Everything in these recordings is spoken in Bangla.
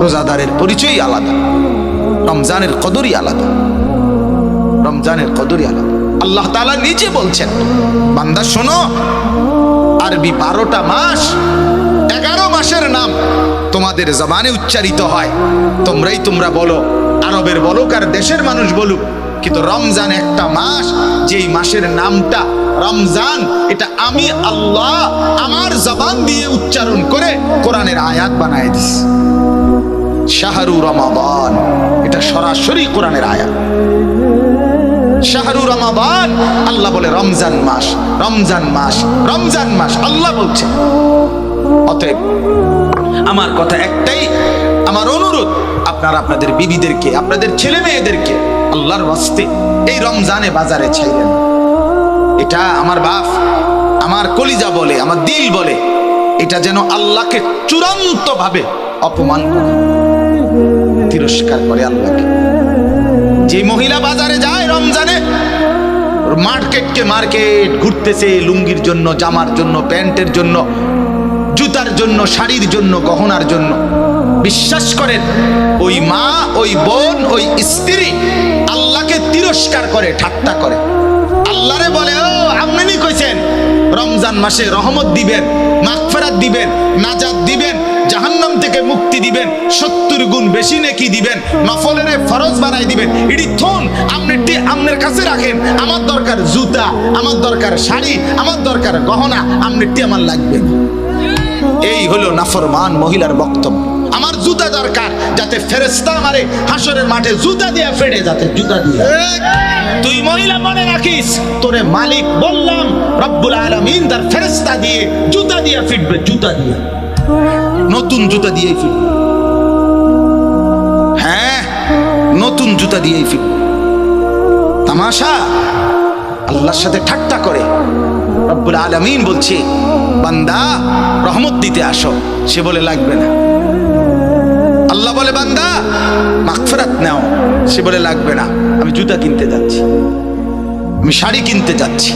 রোজাদারের পরিচয়ই আলাদা, রমজানের কদরই আলাদা, রমজানের কদরই আলাদা। আল্লাহ তাআলা নিজে বলছেন, বান্দা শোনো, আরবি 12টা মাস, 11 মাসের নাম তোমাদের জবানে উচ্চারিত হয়, তোমরা বলো, আরবের বলুক আর দেশের মানুষ বলুক, কিন্তু রমজান একটা মাস, যেই মাসের নামটা রমজান, এটা আমি আল্লাহ আমার জবান দিয়ে উচ্চারণ করে কোরআনের আয়াত বানায় দিস। শাহরু রমাদান, এটা সরাসরি কোরআনের আয়াত। শাহরু রমাদান, আল্লাহ বলে রমজান মাস, রমজান মাস, রমজান মাস, আল্লাহ বলছে। অতএব আমার কথা একটাই, আমার অনুরোধ, আপনারা আপনাদের বিবিদেরকে, আপনাদের ছেলে মেয়েদেরকে আল্লাহর ওয়াস্তে এই রমজানে বাজারে ছাইলেন। এটা আমার বাপ, আমার কলিজা বলে, আমার দিল বলে, এটা যেন আল্লাহকে চূড়ান্ত ভাবে অপমান করে, তিরস্কার করে আল্লাহকে। যে মহিলা বাজারে যায় রমজানে, মার্কেট ঘুরতেছে লুঙ্গির জন্য, জামার জন্য, প্যান্টের জন্য, জুতার জন্য, শাড়ির জন্য, গহনার জন্য, বিশ্বাস করেন ওই মা, ওই বোন, ওই স্ত্রী আল্লাহকে তিরস্কার করে, ঠাট্টা করে। আল্লাহরে বলে, ও আপনি কইছেন রমজান মাসে রহমত দিবেন, মাগফিরাত দিবেন, নাজাত দিবেন, জাহান্নাম থেকে মুক্তি দিবেন, 70 গুণ বেশি নেকি দিবেন, নফলের ফরজ বানাই দিবেন। এটি থন আপনি আপনার কাছে রাখেন, আমার দরকার জুতা, আমার দরকার শাড়ি, আমার দরকার গহনা, আপনি আমার লাগবে না। এই হলো নাফরমান মহিলার বক্তব্য। আমার জুতা দরকার, যাতে ফেরেশতা আমারে হাসরের মাঠে জুতা দিয়ে ফেড়ে, যাতে জুতা দিয়ে। তুই মহিলা মনে রাখিস, তোরে মালিক বললাম রব্বুল আলামিন তার ফেরেশতা দিয়ে জুতা দিয়ে ফিটবে, জুতা দিয়ে, নতুন জুতা দিয়েই ফিটবে। হ্যাঁ, নতুন জুতা দিয়েই ফিটবে। তামাশা, আল্লাহর সাথে ঠাট্টা করে। রব্বুল আলামিন বলছে, বান্দা রহমত দিতে আসো, সে বলে লাগবে না। আল্লাহ বলে, বান্দা মাগফিরাত নাও, সে বলে লাগবে না। আমি জুতা কিনতে যাচ্ছি, আমি শাড়ি কিনতে যাচ্ছি,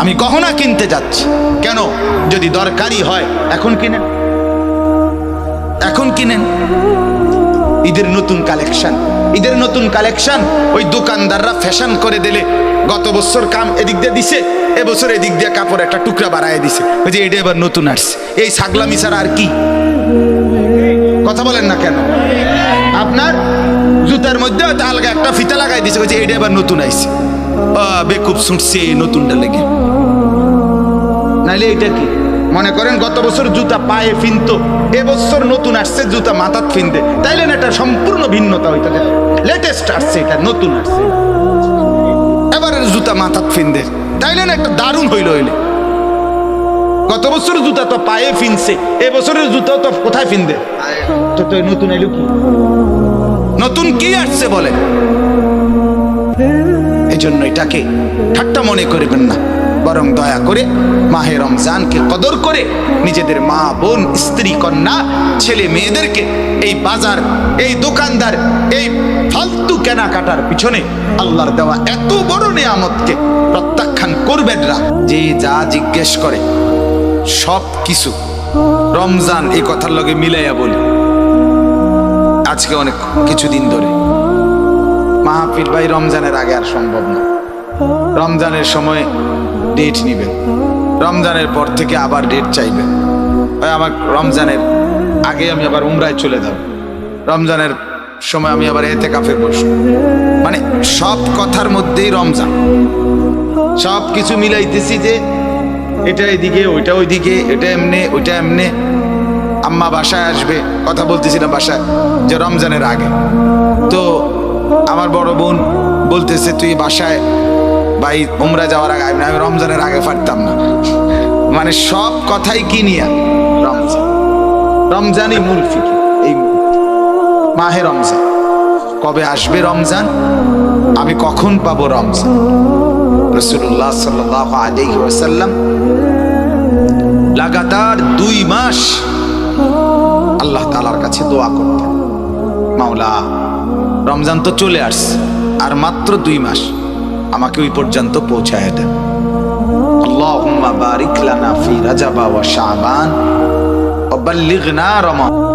আমি গহনা কিনতে যাচ্ছি। কেন? যদি দরকারি হয় এখন কিনেন, এখন কিনেন। ঈদের নতুন কালেকশন, ঈদের নতুন কালেকশন ওই দোকানদাররা ফ্যাশন করে দিলে, গত বছর কাম এদিক দিয়ে দিছে, এবছর এদিক দিয়ে কাপড় একটা টুকরা বাড়ায় দিছে, ওই যে এটা এবার নতুন আসছে। এই ছাগলামি ছাড়া আর কি? কথা বলেন না কেন? আপনার জুতার মধ্যে হয়তো আলগা একটা ফিতা লাগাই দিছে, ওই যে এটা এবার নতুন আইছে, বেকুব ছুটছে নতুনটা লেগে। নাইলে এটা কি মনে করেন গত বছর জুতা পায়ে ফিনতো, এবছর নতুন আসছে জুতা মাথাত ফিনতে, তাইলে না এটা সম্পূর্ণ ভিন্নতা হইতে, লেটেস্ট আসছে, এটা নতুন আসছে, এবারের জুতা মাথাত ফিনতে, তাইলে না একটা দারুণ হইল। হইলে গত বছর জুতা তো পায়ে ফিনছে, এবছরের জুতা তো কোথায় ফিনবে? তো নতুন এলো কি? নতুন কি আসছে বলে? এই জন্য এটাকে ঠাট্টা মনে করবেন না, বরং দয়া করে মাহে রমজানকে কদর করে নিজেদের মা, বোন, স্ত্রী, কন্যা, ছেলে মেয়েদেরকে এই বাজার, এই দোকানদার, এই ফালতু কেনাকাটার পিছনে আল্লাহর দেওয়া এত বড় নিয়ামতকে প্রত্যাখ্যান করবেন না। যে যা জিজ্ঞেস করে সব কিছু রমজান এই কথার লগে মিলাইয়া বলি। আজকে অনেক কিছুদিন ধরে মাহফিল ভাই রমজানের আগে আর সম্ভব না, রমজানের সময় ডেট নিবেন, রমজানের পর থেকে আবার ডেট চাইবেন। আমার রমজানের আগে আমি আবার উমরায় চলে যাব, রমজানের সময় আমি আবার ইতিকাফে বসব। মানে সব কথার মধ্যেই রমজান, সব কিছু মিলাইতেছি যে এটা এদিকে, ওইটা ওইদিকে, এটা এমনে, ওইটা এমনে। আম্মা বাসায় আসবে, কথা বলতেছিলাম বাসায় যে রমজানের আগে, তো আমার বড় বোন বলতেছে তুই বাসায় ভাই উমরা যাওয়ার আগে, আমি রমজানের আগে পারতাম না। মানে সব কথাই কি নিয়ে রমজান, রমজানই মূল ফিকির। এই মাহে রমজান কবে আসবে, রমজান আমি কখন পাবো রমজান। রাসূলুল্লাহ সাল্লাল্লাহু আলাইহি ওয়াসাল্লাম লাগাতার 2 মাস আল্লাহ তাআলার কাছে দোয়া করতেন, মাওলা রমজান তো চলে আসছে, আর মাত্র 2 মাস আমাকে ওই পর্যন্ত পৌঁছায় দেন। আল্লাহুম্মা বারিক লানা ফি রাজাবা ওয়া শাবান ওয়া বাল্লিগনা রমাদান।